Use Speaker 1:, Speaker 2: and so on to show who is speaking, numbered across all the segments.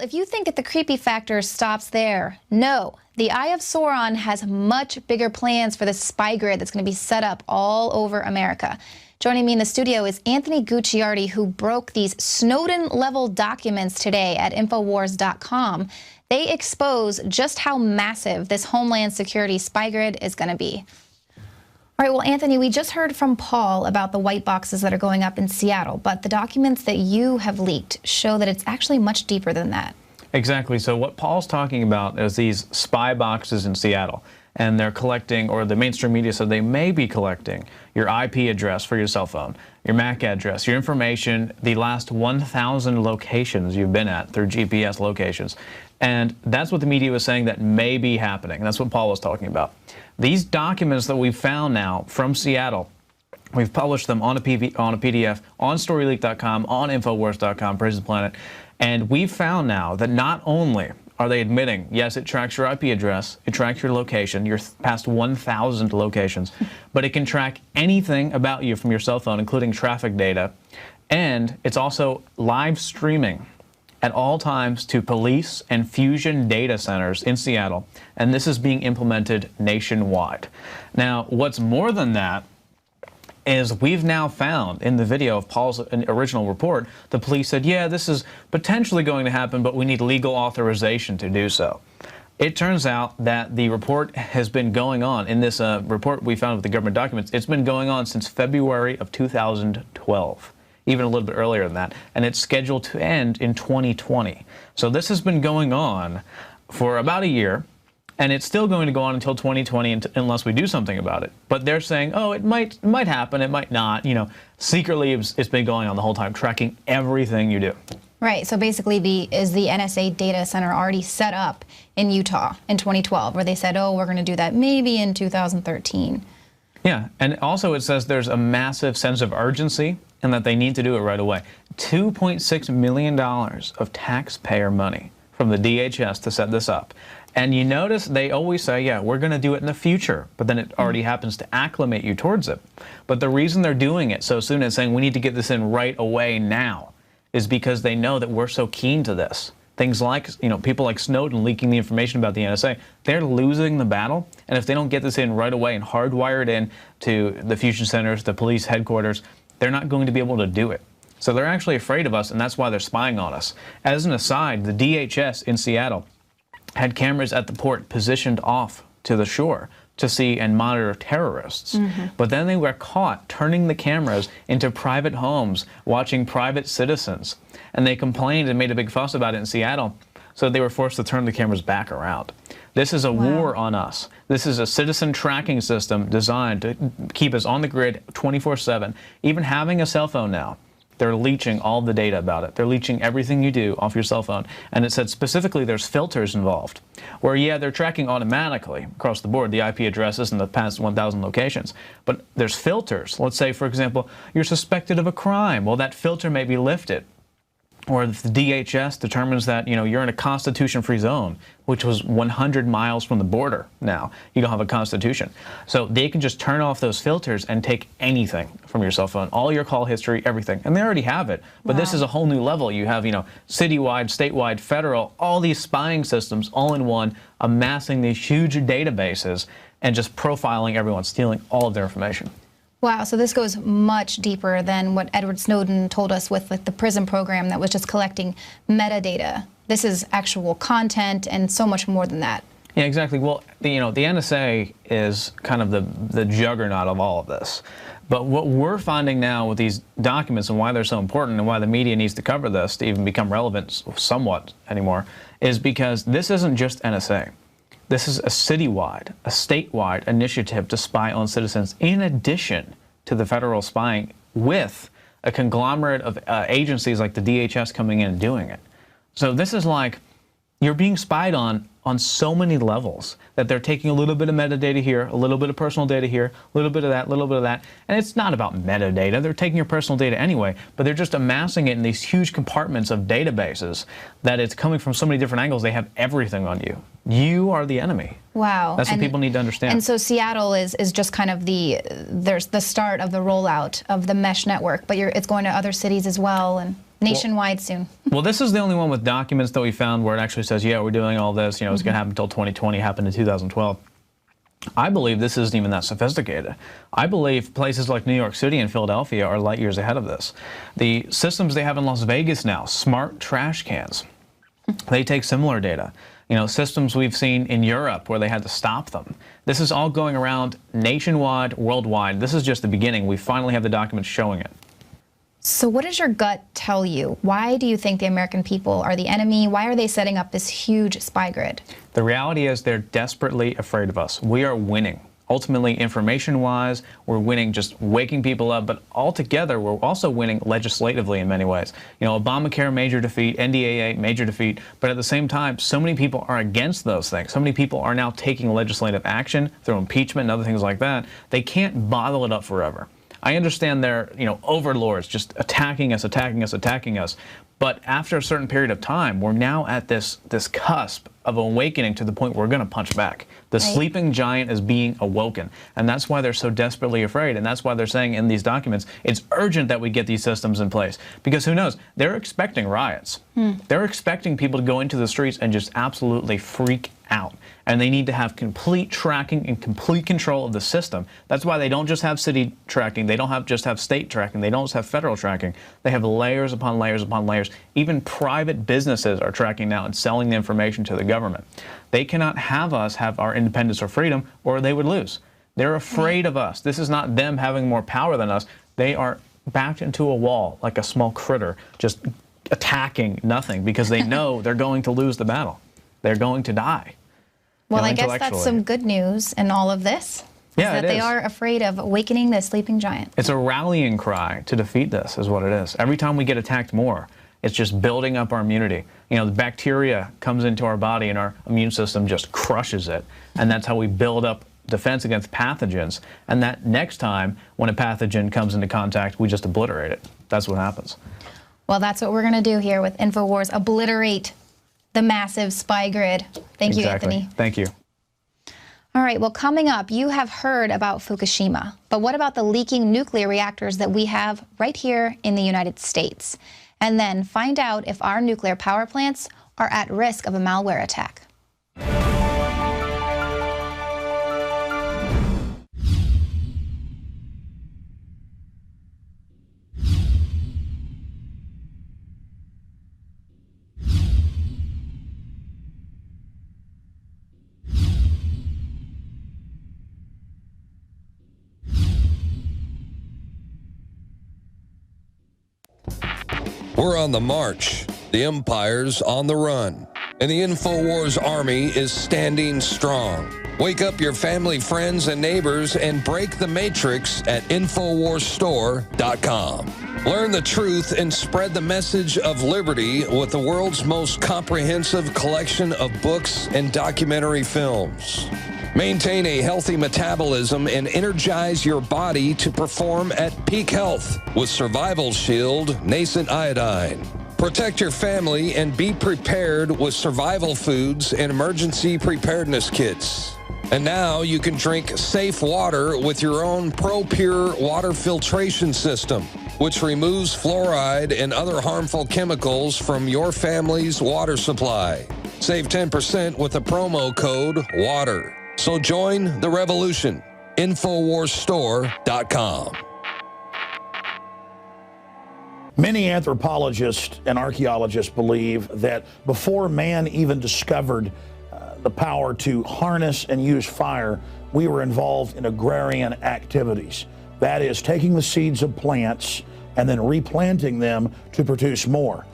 Speaker 1: if you think that the creepy factor stops there, no. The Eye of Sauron has much bigger plans for this spy grid that's going to be set up all over America. Joining me in the studio is Anthony Gucciardi, who broke these Snowden-level documents today at Infowars.com. They expose just how massive this Homeland Security spy grid is going to be. All right, well, Anthony, we just heard from Paul about the white boxes that are going up in Seattle, but the documents that you have leaked show that it's actually much deeper than that.
Speaker 2: Exactly. So what Paul's talking about is these spy boxes in Seattle, and they're collecting, or the mainstream media said they may be collecting, your IP address for your cell phone, your MAC address, your information, the last 1,000 locations you've been at through GPS locations. And that's what the media was saying that may be happening. That's what Paul was talking about. These documents that we've found now from Seattle, we've published them on a PDF, on StoryLeak.com, on Infowars.com, Praise the Planet, and we've found now that not only are they admitting, yes, it tracks your IP address, it tracks your location, your past 1,000 locations, but it can track anything about you from your cell phone, including traffic data, and it's also live streaming at all times to police and fusion data centers in Seattle, and this is being implemented nationwide. Now, what's more than that is we've now found in the video of Paul's original report, the police said, yeah, this is potentially going to happen, but we need legal authorization to do so. It turns out that the report has been going on. In this report we found with the government documents, it's been going on since February of 2012. Even a little bit earlier than that, and it's scheduled to end in 2020. So this has been going on for about a year, and it's still going to go on until 2020 unless we do something about it. But they're saying, oh, it might happen, it might not. You know, secretly it's been going on the whole time, tracking everything you do.
Speaker 1: Right, so basically is the NSA data center already set up in Utah in 2012, where they said, oh, we're going to do that maybe in 2013.
Speaker 2: Yeah, and also it says there's a massive sense of urgency and that they need to do it right away. $2.6 million of taxpayer money from the DHS to set this up. And you notice they always say, yeah, we're going to do it in the future, but then it already happens to acclimate you towards it. But the reason they're doing it so soon and saying we need to get this in right away now is because they know that we're so keen to this. Things like, you know, people like Snowden leaking the information about the NSA, they're losing the battle. And if they don't get this in right away and hardwire it in to the fusion centers, the police headquarters, they're not going to be able to do it. So they're actually afraid of us, and that's why they're spying on us. As an aside, the DHS in Seattle had cameras at the port positioned off to the shore to see and monitor terrorists. But then they were caught turning the cameras into private homes, watching private citizens. And they complained and made a big fuss about it in Seattle, so they were forced to turn the cameras back around. This is a war on us. This is a citizen tracking system designed to keep us on the grid 24/7. Even having a cell phone now, they're leeching all the data about it. They're leeching everything you do off your cell phone. And it said specifically there's filters involved, where, yeah, they're tracking automatically across the board the IP addresses in the past 1,000 locations. But there's filters. Let's say, for example, you're suspected of a crime. Well, that filter may be lifted. Or if the DHS determines that, you know, you're in a constitution-free zone, which was 100 miles from the border now. You don't have a constitution. So they can just turn off those filters and take anything from your cell phone, all your call history, everything. And they already have it. But this is a whole new level. You have, you know, citywide, statewide, federal, all these spying systems all in one, amassing these huge databases and just profiling everyone, stealing all of their information.
Speaker 1: Wow, so this goes much deeper than what Edward Snowden told us with the PRISM program that was just collecting metadata. This is actual content and so much more than that.
Speaker 2: Yeah, exactly. Well, the NSA is kind of the juggernaut of all of this. But what we're finding now with these documents and why they're so important and why the media needs to cover this to even become relevant somewhat anymore is because this isn't just NSA. This is a citywide, a statewide initiative to spy on citizens in addition to the federal spying with a conglomerate of agencies like the DHS coming in and doing it. So this is like you're being spied on so many levels that they're taking a little bit of metadata here, a little bit of personal data here, a little bit of that, a little bit of that. And it's not about metadata. They're taking your personal data anyway, but they're just amassing it in these huge compartments of databases that it's coming from so many different angles. They have everything on you. You are the enemy.
Speaker 1: Wow.
Speaker 2: That's what people need to understand.
Speaker 1: And so Seattle is just kind of there's the start of the rollout of the mesh network, but it's going to other cities as well. And nationwide soon.
Speaker 2: Well, this is the only one with documents that we found where it actually says, yeah, we're doing all this. You know, it's going to happen until 2020, happened in 2012. I believe this isn't even that sophisticated. I believe places like New York City and Philadelphia are light years ahead of this. The systems they have in Las Vegas now, smart trash cans, they take similar data. You know, systems we've seen in Europe where they had to stop them. This is all going around nationwide, worldwide. This is just the beginning. We finally have the documents showing it.
Speaker 1: So what does your gut tell you? Why do you think the American people are the enemy? Why are they setting up this huge spy grid?
Speaker 2: The reality is they're desperately afraid of us. We are winning. Ultimately, information-wise, we're winning just waking people up, but altogether, we're also winning legislatively in many ways. You know, Obamacare, major defeat, NDAA, major defeat, but at the same time, so many people are against those things. So many people are now taking legislative action through impeachment and other things like that. They can't bottle it up forever. I understand they're, you know, overlords just attacking us, attacking us, attacking us. But after a certain period of time, we're now at this cusp of awakening to the point where we're going to punch back. The sleeping giant is being awoken. And that's why they're so desperately afraid. And that's why they're saying in these documents, it's urgent that we get these systems in place. Because who knows? They're expecting riots. They're expecting people to go into the streets and just absolutely freak out. And they need to have complete tracking and complete control of the system. That's why they don't just have city tracking. They don't just have state tracking. They don't just have federal tracking. They have layers upon layers upon layers. Even private businesses are tracking now and selling the information to the government. They cannot have us have our independence or freedom, or they would lose. They're afraid of us. This is not them having more power than us. They are backed into a wall like a small critter, just attacking nothing because they know they're going to lose the battle. They're going to die.
Speaker 1: Well, I guess that's some good news in all of this.
Speaker 2: Yeah,
Speaker 1: that they are afraid of awakening the sleeping giant.
Speaker 2: It's a rallying cry to defeat this, is what it is. Every time we get attacked more, it's just building up our immunity. You know, the bacteria comes into our body and our immune system just crushes it. And that's how we build up defense against pathogens. And that next time when a pathogen comes into contact, we just obliterate it. That's what happens.
Speaker 1: Well, that's what we're going to do here with InfoWars, obliterate the massive spy grid. Thank you, Anthony.
Speaker 2: Thank you.
Speaker 1: All right, well, coming up, you have heard about Fukushima, but what about the leaking nuclear reactors that we have right here in the United States? And then find out if our nuclear power plants are at risk of a malware attack.
Speaker 3: We're on the march. The empire's on the run. And the InfoWars army is standing strong. Wake up your family, friends, and neighbors and break the matrix at InfoWarsStore.com. Learn the truth and spread the message of liberty with the world's most comprehensive collection of books and documentary films. Maintain a healthy metabolism and energize your body to perform at peak health with Survival Shield Nascent Iodine. Protect your family and be prepared with survival foods and emergency preparedness kits. And now you can drink safe water with your own ProPure water filtration system, which removes fluoride and other harmful chemicals from your family's water supply. Save 10% with the promo code WATER. So join the revolution. InfoWarsStore.com.
Speaker 4: Many anthropologists and archaeologists believe that before man even discovered the power to harness and use fire, we were involved in agrarian activities. That is, taking the seeds of plants and then replanting them to produce more.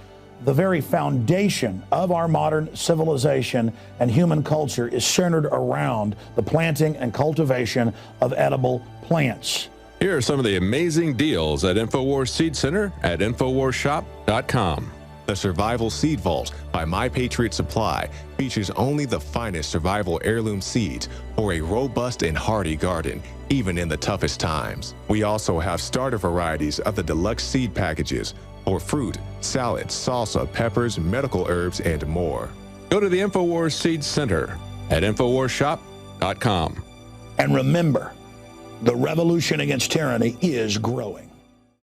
Speaker 4: The very foundation of our modern civilization and human culture is centered around the planting and cultivation of edible plants.
Speaker 5: Here are some of the amazing deals at InfoWars Seed Center at InfoWarsShop.com. The Survival Seed Vault by My Patriot Supply features only the finest survival heirloom seeds for a robust and hardy garden, even in the toughest times. We also have starter varieties of the deluxe seed packages for fruit, salad, salsa, peppers, medical herbs, and more. Go to the InfoWars Seed Center at InfoWarsShop.com.
Speaker 4: And remember, the revolution against tyranny is growing.